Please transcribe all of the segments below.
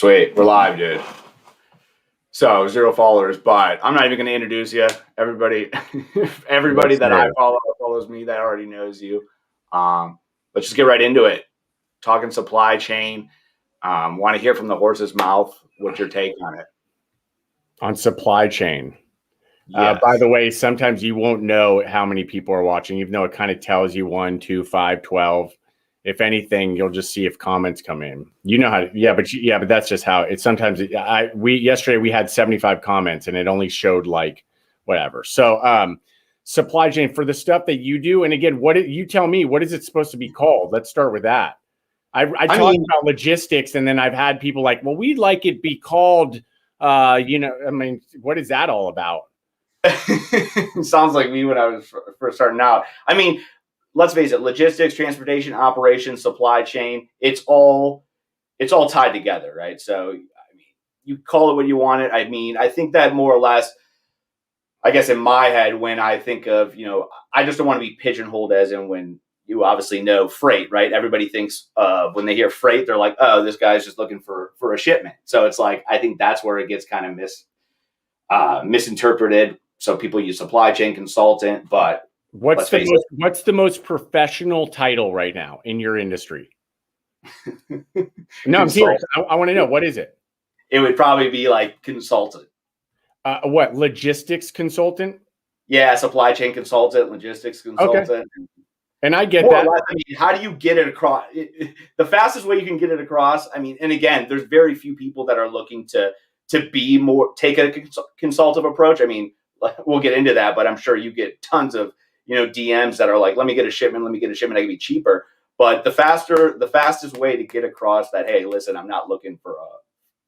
Sweet. We're live, dude. So 0 followers, but I'm not even going to introduce you. Everybody that I follow follows me that already knows you. Let's just get right into it. Talking supply chain. Want to hear from the horse's mouth. What's your take on it? On supply chain. Yes. By the way, sometimes you won't know how many people are watching, even though it kind of tells you 1, 2, 5, 12. If anything, you'll just see if comments come in. You know how to, but that's just how it's sometimes. Yesterday we had 75 comments and it only showed like whatever. So supply chain for the stuff that you do. And again, you tell me, what is it supposed to be called? Let's start with that. I talk about logistics, and then I've had people like, well, we'd like it be called, what is that all about? Sounds like me when I was first starting out. I mean, let's face it, logistics, transportation, operations, supply chain, it's all tied together, right? So, I mean, you call it what you want it. I mean, I think that more or less, I guess in my head, when I think of, I just don't want to be pigeonholed as in when you obviously know freight, right? Everybody thinks when they hear freight, they're like, oh, this guy's just looking for a shipment. So it's like, I think that's where it gets kind of misinterpreted. So people use supply chain consultant, but what's the most professional title right now in your industry? No, I'm serious. I want to know, what is it? It would probably be like consultant. What, logistics consultant? Yeah, supply chain consultant, logistics consultant. Okay. And I get that. I mean, how do you get it across? The fastest way you can get it across, I mean, and again, there's very few people that are looking to take a consultative approach. I mean, we'll get into that, but I'm sure you get tons of, DMs that are like, let me get a shipment, I can be cheaper. But the fastest way to get across that, hey, listen, I'm not looking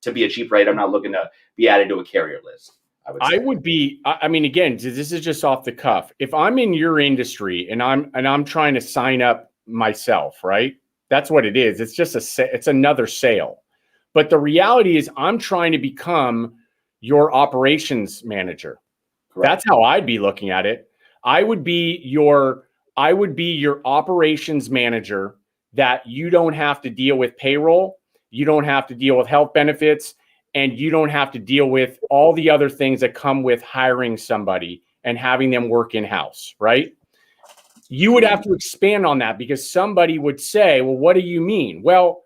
to be a cheap rate. I'm not looking to be added to a carrier list. Again, this is just off the cuff. If I'm in your industry and I'm trying to sign up myself, right? That's what it is. It's just it's another sale. But the reality is I'm trying to become your operations manager. Correct. That's how I'd be looking at it. I would be your operations manager, that you don't have to deal with payroll, you don't have to deal with health benefits, and you don't have to deal with all the other things that come with hiring somebody and having them work in-house, right? You would have to expand on that, because somebody would say, well, what do you mean? Well,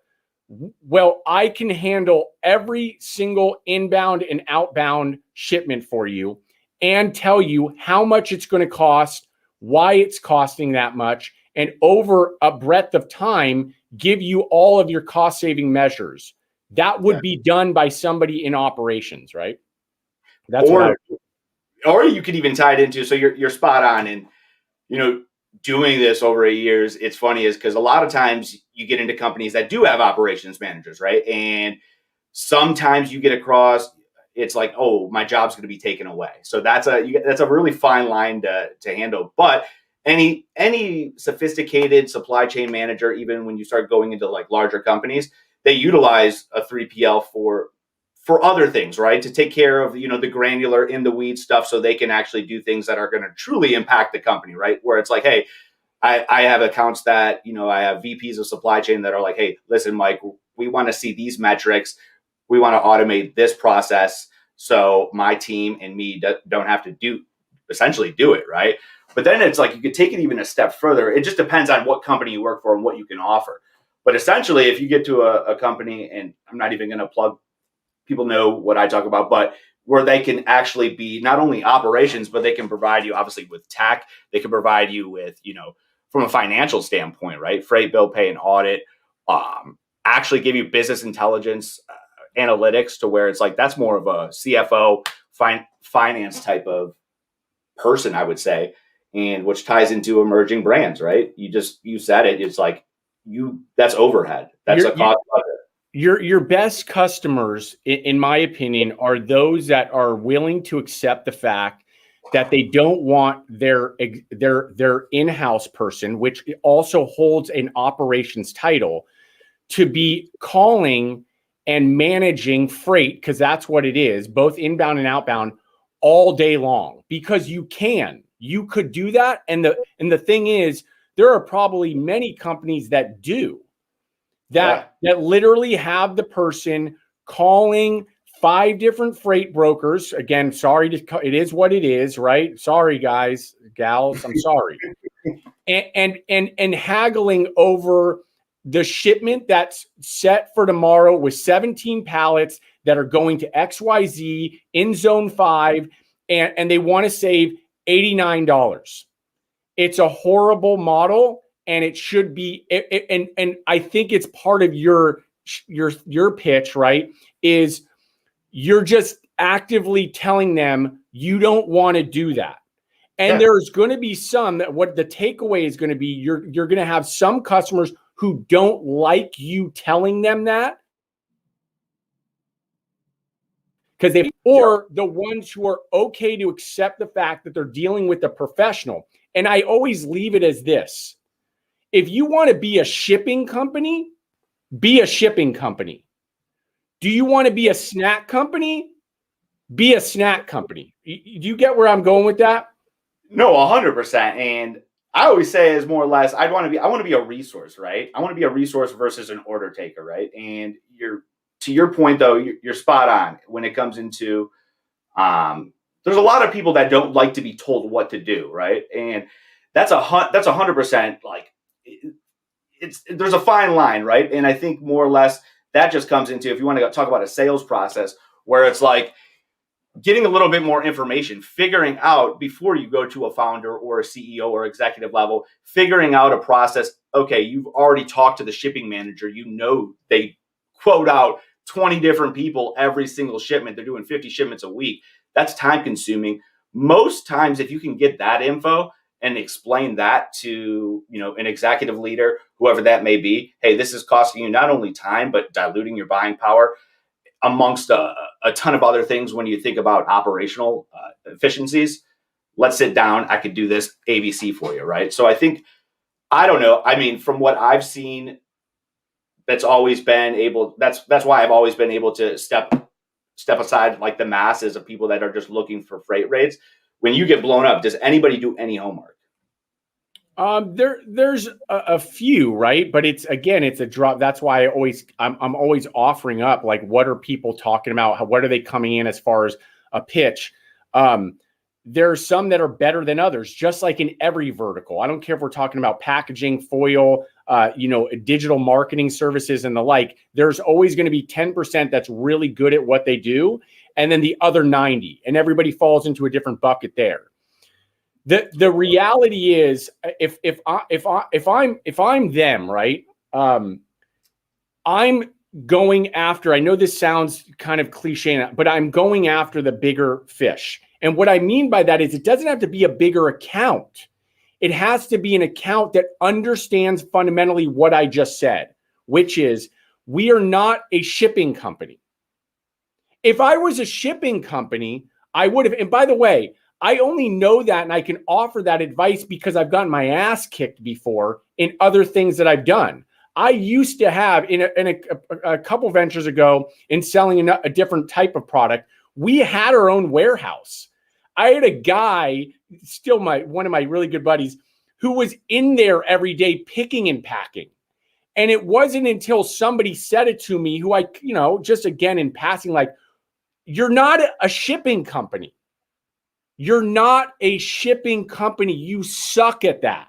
I can handle every single inbound and outbound shipment for you and tell you how much it's going to cost, why it's costing that much, and over a breadth of time, give you all of your cost-saving measures. That would be done by somebody in operations, right? Or you could even tie it into, so you're spot on. And, doing this over 8 years, it's funny is because a lot of times you get into companies that do have operations managers, right? And sometimes you get across, it's like, oh, my job's going to be taken away. So that's a really fine line to handle. But any sophisticated supply chain manager, even when you start going into like larger companies, they utilize a 3PL for other things, right? To take care of, the granular in the weeds stuff, so they can actually do things that are going to truly impact the company, right? Where it's like, hey, I have accounts that, I have VPs of supply chain that are like, hey, listen, Mike, we want to see these metrics. We want to automate this process so my team and me don't have to essentially do it, right? But then it's like, you could take it even a step further. It just depends on what company you work for and what you can offer. But essentially, if you get to a company, and I'm not even going to plug, people know what I talk about, but where they can actually be not only operations, but they can provide you obviously with tech. They can provide you with, from a financial standpoint, right? Freight, bill pay, and audit, actually give you business intelligence, analytics, to where it's like, that's more of a CFO finance type of person, I would say. And which ties into emerging brands, right? You said it. It's like, that's overhead. That's a cost. Your best customers, in my opinion, are those that are willing to accept the fact that they don't want their in-house person, which also holds an operations title, to be calling and managing freight, because that's what it is, both inbound and outbound, all day long. Because you could do that, and the thing is, there are probably many companies that do that literally have the person calling 5 different freight brokers. Again, sorry, it is what it is, right? Sorry, guys, gals, I'm sorry. and haggling over the shipment that's set for tomorrow with 17 pallets that are going to XYZ in zone 5, and they want to save $89. It's a horrible model, and it should be, and I think it's part of your pitch, right? Is you're just actively telling them you don't want to do that. And there's going to be some that what the takeaway is going to be, you're going to have some customers who don't like you telling them that, because they, or the ones who are okay to accept the fact that they're dealing with a professional. And I always leave it as this: if you want to be a shipping company, be a shipping company. Do you want to be a snack company? Be a snack company. Do you get where I'm going with that? No, 100%. And I always say is more or less, I want to be a resource, right? I want to be a resource versus an order taker, right? And to your point though, you're spot on when it comes into, there's a lot of people that don't like to be told what to do, right? And that's 100%, like, there's a fine line, right? And I think more or less that just comes into, if you want to talk about a sales process, where it's like getting a little bit more information, figuring out before you go to a founder or a CEO or executive level, figuring out a process. Okay, you've already talked to the shipping manager. You know they quote out 20 different people every single shipment. They're doing 50 shipments a week. That's time consuming. Most times, if you can get that info and explain that to, an executive leader, whoever that may be, hey, this is costing you not only time, but diluting your buying power, amongst a ton of other things. When you think about operational efficiencies, let's sit down. I could do this ABC for you, right? So I think, I don't know. I mean, from what I've seen, that's why I've always been able to step aside, like the masses of people that are just looking for freight rates. When you get blown up, does anybody do any homework? There's a few, right? But it's a drop. That's why I'm always offering up, like, what are people talking about? What are they coming in as far as a pitch? There's some that are better than others, just like in every vertical. I don't care if we're talking about packaging, foil, digital marketing services and the like. There's always going to be 10% that's really good at what they do, and then the other 90, and everybody falls into a different bucket there. The reality is, if I'm them, right? I'm going after, I know this sounds kind of cliche, but I'm going after the bigger fish. And what I mean by that is, it doesn't have to be a bigger account. It has to be an account that understands fundamentally what I just said, which is, we are not a shipping company. If I was a shipping company, I would have, and by the way, I only know that and I can offer that advice because I've gotten my ass kicked before in other things that I've done. I used to have, in a couple ventures ago, in selling a different type of product, we had our own warehouse. I had a guy, still one of my really good buddies, who was in there every day picking and packing. And it wasn't until somebody said it to me, who I, just again in passing, like, you're not a shipping company. You're not a shipping company. You suck at that.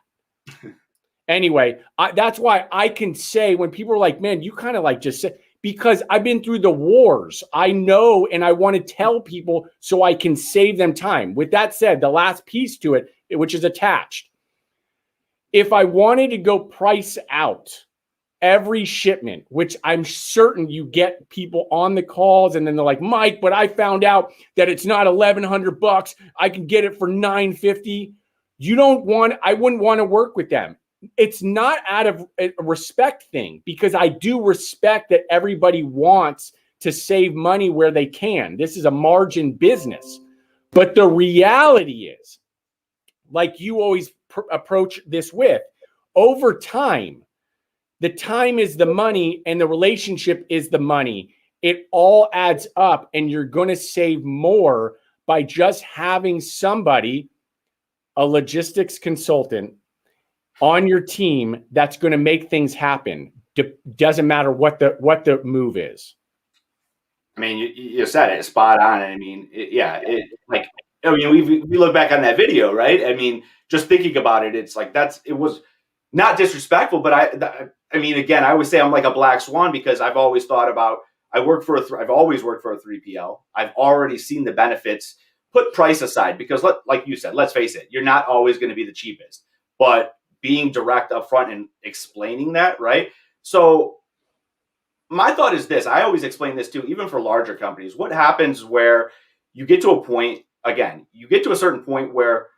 Anyway, that's why I can say, when people are like, man, you kind of like just said, because I've been through the wars. I know, and I want to tell people so I can save them time. With that said, the last piece to it, which is attached, if I wanted to go price out every shipment, which I'm certain you get people on the calls, and then they're like, Mike, but I found out that it's not $1,100. I can get it for $950. I wouldn't want to work with them. It's not out of a respect thing, because I do respect that everybody wants to save money where they can. This is a margin business. But the reality is, like you always approach this with, over time, the time is the money and the relationship is the money. It all adds up, and you're going to save more by just having somebody, a logistics consultant, on your team that's going to make things happen. Doesn't matter what the move is. I mean, you said it spot on. I mean, like, I mean, we look back on that video, right? I mean, just thinking about it, it's like it was not disrespectful, but I mean, again, I always say I'm like a black swan because I've always thought about I've always worked for a 3PL. I've already seen the benefits. Put price aside because like you said, let's face it, you're not always going to be the cheapest, but being direct up front and explaining that, right? So my thought is this. I always explain this too, even for larger companies. What happens where you get to a point, again, you get to a certain point where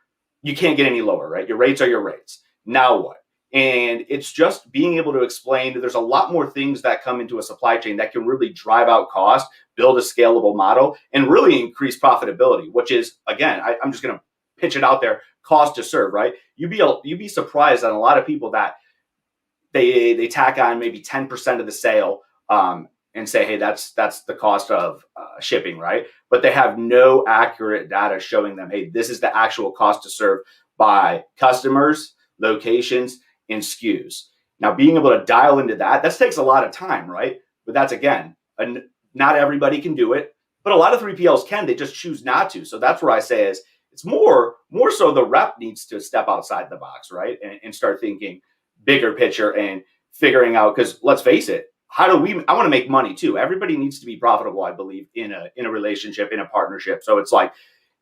you can't get any lower, right? Your rates are your rates. Now what? And it's just being able to explain that there's a lot more things that come into a supply chain that can really drive out cost, build a scalable model, and really increase profitability, which is, again, I'm just going to pitch it out there, cost to serve, right? You'd be surprised on a lot of people that they tack on maybe 10% of the sale, and say, hey, that's the cost of shipping, right? But they have no accurate data showing them, hey, this is the actual cost to serve by customers, locations, and SKUs. Now, being able to dial into that takes a lot of time, right? But that's, again, not everybody can do it, but a lot of 3PLs can. They just choose not to. So that's where I say is it's more so the rep needs to step outside the box, right? And start thinking bigger picture and figuring out, because let's face it, I want to make money too. Everybody needs to be profitable, I believe, in a relationship, in a partnership. So it's like,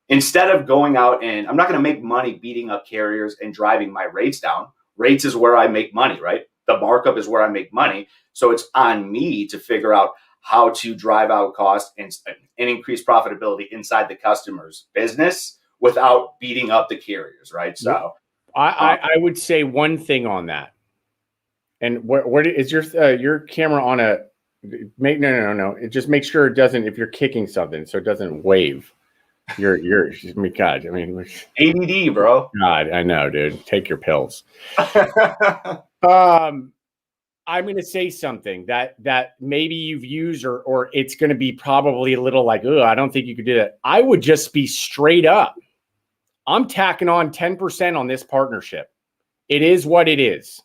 instead of going out and I'm not going to make money beating up carriers and driving my rates down. Rates is where I make money, right? The markup is where I make money. So it's on me to figure out how to drive out cost and increase profitability inside the customer's business without beating up the carriers, right? So I would say one thing on that. And where is your camera on a make? No. It just make sure it doesn't, if you're kicking something, so it doesn't wave. You're God. I mean, ADD, bro. God, I know, dude. Take your pills. I'm going to say something that maybe you've used or it's going to be probably a little like, oh, I don't think you could do that. I would just be straight up. I'm tacking on 10% on this partnership. It is what it is.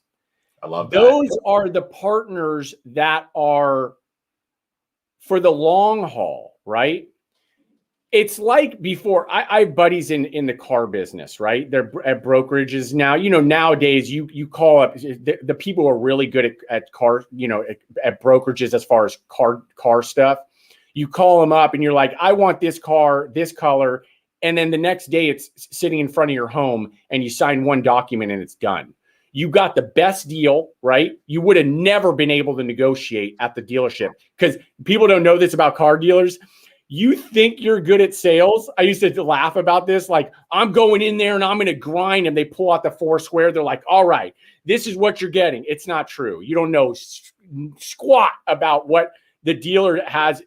I love that. Those are the partners that are for the long haul, right? It's like before, I have buddies in the car business, right? They're at brokerages now. Nowadays you call up the people who are really good at car, at brokerages as far as car stuff. You call them up and you're like, I want this car, this color. And then the next day it's sitting in front of your home and you sign one document and it's done. You got the best deal, right? You would have never been able to negotiate at the dealership because people don't know this about car dealers. You think you're good at sales. I used to laugh about this. Like, I'm going in there and I'm going to grind, and they pull out the four square. They're like, all right, this is what you're getting. It's not true. You don't know squat about what the dealer has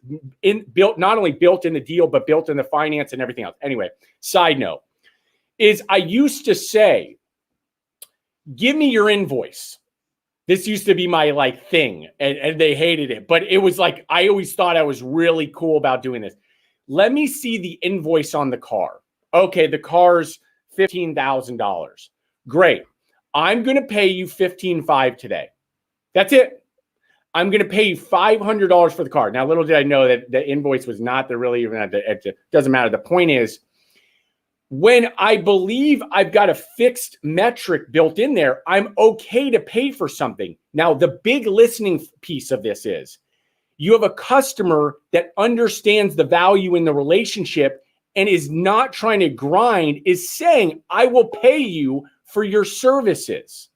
built, not only built in the deal, but built in the finance and everything else. Anyway, side note is I used to say, give me your invoice. This used to be my thing, and they hated it. But it was like, I always thought I was really cool about doing this. Let me see the invoice on the car. Okay, the car's $15,000. Great. I'm going to pay you $15,500 today. That's it. I'm going to pay you $500 for the car. Now, little did I know that the invoice was not really even it doesn't matter. The point is, when I believe I've got a fixed metric built in there, I'm okay to pay for something. Now, the big listening piece of this is you have a customer that understands the value in the relationship and is not trying to grind, is saying, I will pay you for your services.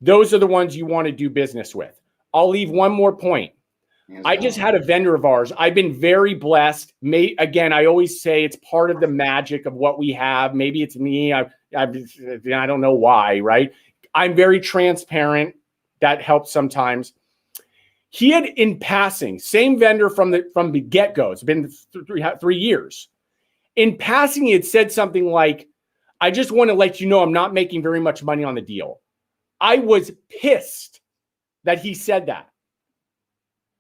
Those are the ones you want to do business with. I'll leave one more point. I just had a vendor of ours. I've been very blessed. Again, I always say it's part of the magic of what we have. Maybe it's me. I don't know why, right? I'm very transparent. That helps sometimes. He had, in passing, same vendor from the get-go. It's been 3 years. In passing, he had said something like, I just want to let you know I'm not making very much money on the deal. I was pissed that he said that.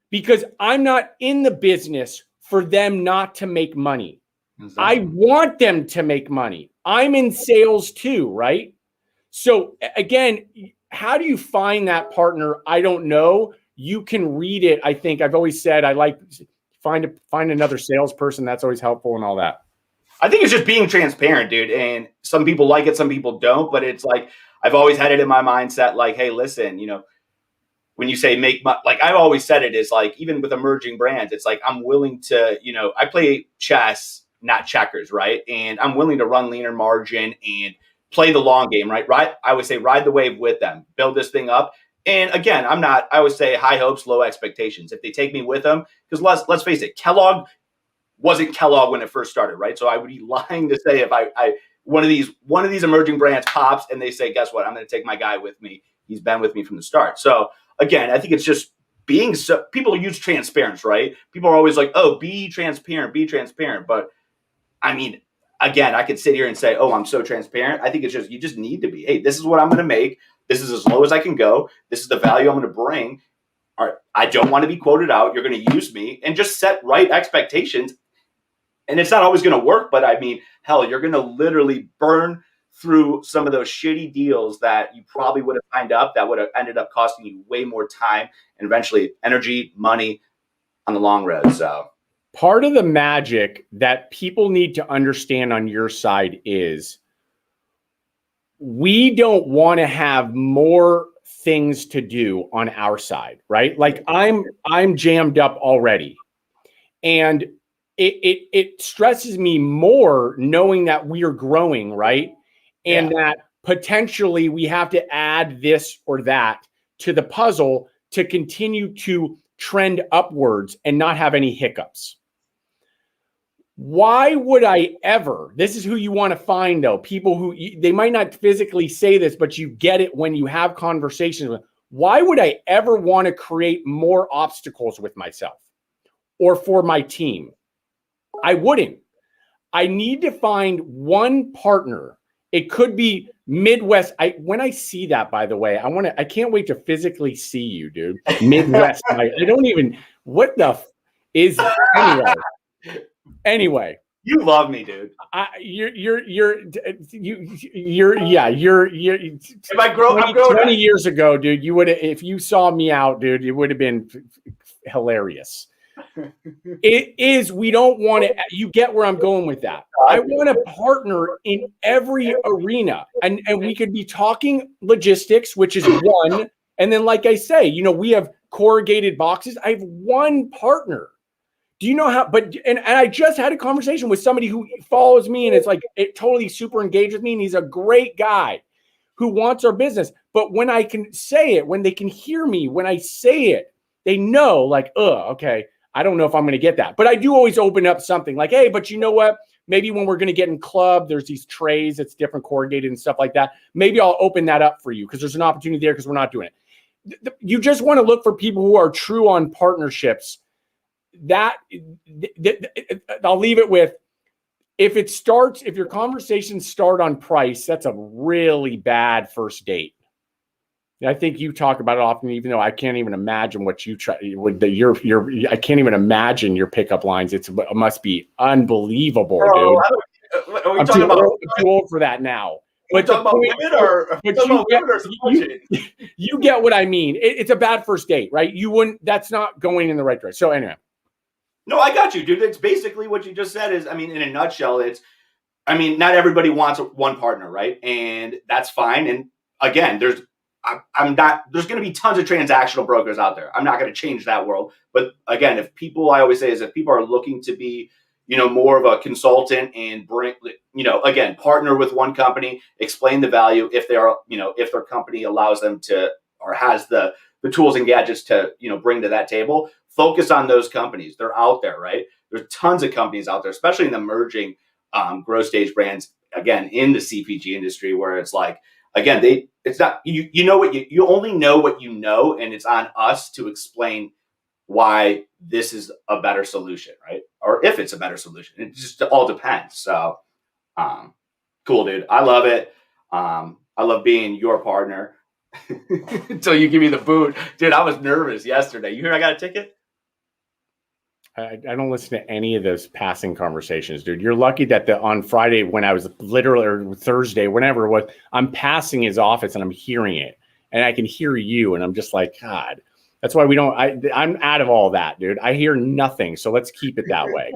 Because I'm not in the business for them not to make money. Exactly. I want them to make money. I'm in sales too, right? So again, how do you find that partner? I don't know. You can read it. I think I've always said, if find another salesperson. That's always helpful and all that. I think it's just being transparent, dude. And some people like it, some people don't. But it's like I've always had it in my mindset, like, hey, listen, when you say make money, like I've always said it is like, even with emerging brands, it's like I'm willing to, I play chess, not checkers, right? And I'm willing to run leaner margin and play the long game, right? Right. I would say ride the wave with them, build this thing up. And again, I always say high hopes, low expectations. If they take me with them, because let's face it, Kellogg wasn't Kellogg when it first started, right? So I would be lying to say if I one of these emerging brands pops and they say, guess what? I'm going to take my guy with me. He's been with me from the start. So again, I think it's just people use transparency, right? People are always like, oh, be transparent. But I mean, again, I could sit here and say, oh, I'm so transparent. I think it's just, you just need to be, hey, this is what I'm going to make. This is as low as I can go. This is the value I'm going to bring. I don't want to be quoted out. You're going to use me, and just set right expectations. And it's not always going to work, but I mean, hell, you're going to literally burn through some of those shitty deals that you probably would have signed up that would have ended up costing you way more time and eventually energy, money on the long road. So part of the magic that people need to understand on your side is we don't want to have more things to do on our side, right? Like I'm jammed up already. And it stresses me more knowing that we are growing, right? And that potentially we have to add this or that to the puzzle to continue to trend upwards and not have any hiccups. Why would I ever, this is who you want to find though, people who, they might not physically say this, but you get it when you have conversations with, why would I ever want to create more obstacles with myself or for my team? I wouldn't. I need to find one partner. It could be Midwest. When I see that, by the way, I can't wait to physically see you, dude. Midwest. I don't even, what the is, anyway. You love me, dude. You're if I grow 20 years ago, dude, you would have, if you saw me out, dude, it would have been hilarious. It is, we don't want to, you get where I'm going with that. I want a partner in every arena, and we could be talking logistics, which is one. And then, like I say, we have corrugated boxes. I have one partner. Do you know how, and I just had a conversation with somebody who follows me, and it's like, it totally super engaged with me. And he's a great guy who wants our business. But when I can say it, when they can hear me, when I say it, they know like, okay, I don't know if I'm going to get that. But I do always open up something like, hey, but you know what? Maybe when we're going to get in club, there's these trays, it's different corrugated and stuff like that. Maybe I'll open that up for you because there's an opportunity there because we're not doing it. You just want to look for people who are true on partnerships. That I'll leave it with, if your conversations start on price, that's a really bad first date. I think you talk about it often, even though I can't even imagine what you try with I can't even imagine your pickup lines. It must be unbelievable, dude. I'm too old for that now. But you get what I mean. It's a bad first date, right? That's not going in the right direction. So anyway. No, I got you, dude. It's basically what you just said is, I mean, in a nutshell, not everybody wants one partner, right? And that's fine. And again, there's going to be tons of transactional brokers out there. I'm not going to change that world. But again, if people are looking to be, more of a consultant and bring, again, partner with one company, explain the value if if their company allows them to, or has the tools and gadgets to, bring to that table, focus on those companies. They're out there, right? There's tons of companies out there, especially in the emerging growth stage brands, again, in the CPG industry, where it's like, again, it's not, you only know what you know, and it's on us to explain why this is a better solution, right? Or if it's a better solution. It just all depends. So, cool, dude. I love it. I love being your partner until you give me the boot. Dude, I was nervous yesterday. You hear I got a ticket? I don't listen to any of those passing conversations, dude. You're lucky that on Friday, when I was literally, or Thursday, whenever it was, I'm passing his office and I'm hearing it, and I can hear you, and I'm just like, God. That's why we don't. I'm out of all that, dude. I hear nothing. So let's keep it that way.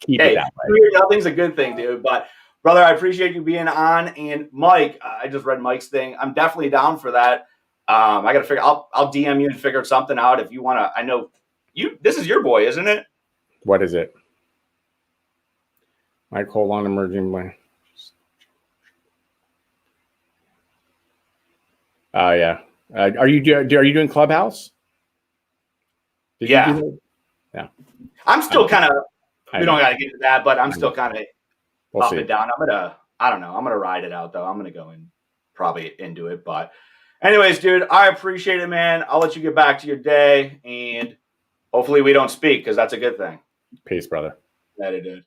Keep it that way. Nothing's a good thing, dude. But brother, I appreciate you being on. And Mike, I just read Mike's thing. I'm definitely down for that. I got to figure. I'll DM you and figure something out if you want to. I know you. This is your boy, isn't it? What is it? Mike, hold on, emerging boy. Oh yeah. Are you doing Clubhouse? Yeah. Yeah. I'm still kind of. We don't got to get into that, but I'm still kind of up and down. I don't know. I'm gonna ride it out though. I'm gonna go and probably into it. But anyways, dude, I appreciate it, man. I'll let you get back to your day, and hopefully we don't speak because that's a good thing. Peace, brother. Later, dude.